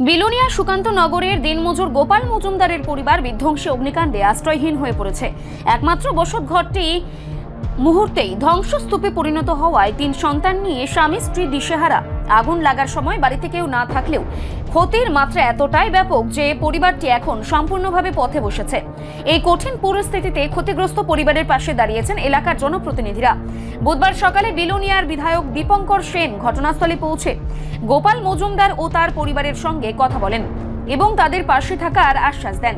বিলোনিয়া সুকান্ত নগরের দিনমজুর গোপাল মজুমদারের পরিবার বিধ্বংসী অগ্নিকাণ্ডে আশ্রয়হীন হয়ে পড়েছে। একমাত্র বসতঘরটি মুহূর্তেই ধ্বংসস্তূপে পরিণত হওয়ায় 3 সন্তান নিয়ে স্বামী স্ত্রী দিশেহারা। আগুন লাগার সময় বাড়িতে কেউ না থাকলেও ক্ষতির মাত্রা এতটাই ব্যাপক যে পরিবারটি এখন সম্পূর্ণভাবে পথে বসেছে। এই কঠিন পরিস্থিতিতে ক্ষতিগ্রস্ত পরিবারের পাশে দাঁড়িয়েছেন এলাকার জনপ্রতিনিধিরা। বুধবার সকালে বিলোনিয়ার বিধায়ক দীপঙ্কর সেন ঘটনাস্থলে পৌঁছে গোপাল মজুমদার ও তার পরিবারের সঙ্গে কথা বলেন এবং তাদের পাশে থাকার আশ্বাস দেন।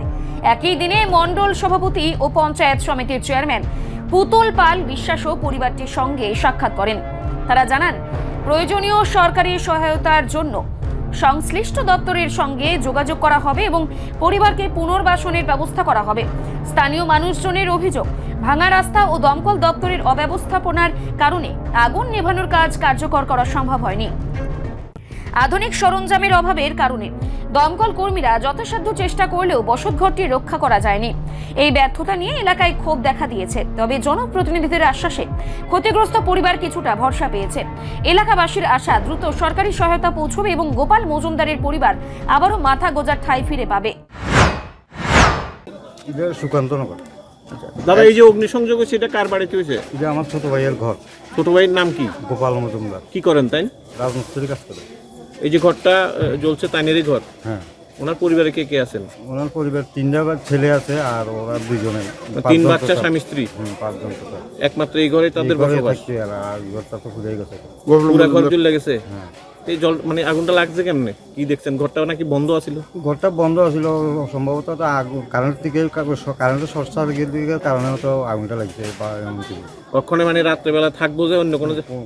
একই দিনে মণ্ডল সভাপতি ও পঞ্চায়েত সমিতির চেয়ারম্যান পুতুল পাল বিশ্বাসও পরিবারটির সঙ্গে সাক্ষাৎ করেন। তারা জানান, প্রয়োজনীয় সরকারি সহায়তার জন্য সংশ্লিষ্ট দপ্তরের সঙ্গে যোগাযোগ করা হবে এবং পরিবারকে পুনর্বাসনের ব্যবস্থা করা হবে। স্থানীয় মানুষজনের অভিযোগ, ভাঙা রাস্তা ও দমকল দপ্তরের অব্যবস্থাপনার কারণে আগুন নেভানোর কাজ কার্যকর করা সম্ভব হয়নি। আধুনিক সরঞ্জামের অভাবের কারণে দমকল কর্মীরা যথাসাধ্য চেষ্টা করলেও বসতঘরটি রক্ষা করা যায়নি। এই ব্যর্থতা নিয়ে এলাকায় ক্ষোভ দেখা দিয়েছে। তবে জনপ্রতিনিধিদের আশ্বাসে ক্ষতিগ্রস্ত পরিবার কিছুটা ভরসা পেয়েছে। এলাকাবাসীর আশা, দ্রুত সরকারি সহায়তা পৌঁছবে এবং গোপাল মজুমদারের পরিবার আবারও মাথা গোঁজার ঠাঁই ফিরে পাবে। সুকান্ত নগর। দাদা, এই যে অগ্নিসংযোগ হয়েছে, এটা কার বাড়িতে হয়েছে? এটা আমার ছোট ভাইয়ের ঘর। ছোট ভাইয়ের নাম কি? গোপাল মজুমদার। কি করেন তাই? রাজমিস্ত্রির কাজ করে। এই যে ঘরটা জ্বলছে, তাইনেরই ঘর? হ্যাঁ। ওনার পরিবারে কে কে আছেন? ওনার পরিবার 3টা ছেলে আছে আর ওরা 2জনে। 3 বাচ্চা, স্বামী স্ত্রী? 5 জন। একমাত্র এই ঘরে তাদের বসবাস? আর ঘরটা তো পুড়ে গেছে। পুরো ঘর জ্বলে গেছে? হ্যাঁ। এই জল মানে আগুনটা লাগছে কেমনে? কি দেখছেন? ঘরটা নাকি বন্ধ আছিল? ঘরটা বন্ধ ছিল, সম্ভবত তো আগুন কারেন্ট থেকে কারেন্টের শর্ট সার্কিটের কারণে তো আগুনটা লাগছে বা এমন কিছু। কখনো মানে রাত্রেবেলা থাকবো যে অন্য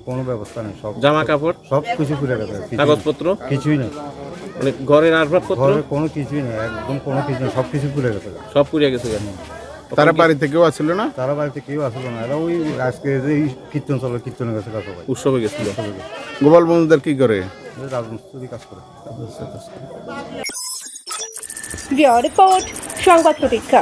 কোনো ব্যবস্থা নেই। সব জামা কাপড় সব কিছু পুড়ে গেছে। কাগজপত্র কিছুই নেই। মানে ঘরের আসবাবপত্র কোনো কিছুই নেই, একদম কোনো কিছু নেই, সব কিছু পুড়ে গেছে। সব পুড়ে গেছে। তারা বাড়িতে কেউ আসছিল না? তারা বাড়িতে কেউ আসলো না। এরা ওই আজকে কীর্তন চলে, কীর্তনে গেছে সবাই। উৎসবে গেছিল। গোপাল মজুমদার কি করে? রাজমিস্ত্রি কাজ করে। রিপোর্ট সংবাদ প্রতীক্ষা।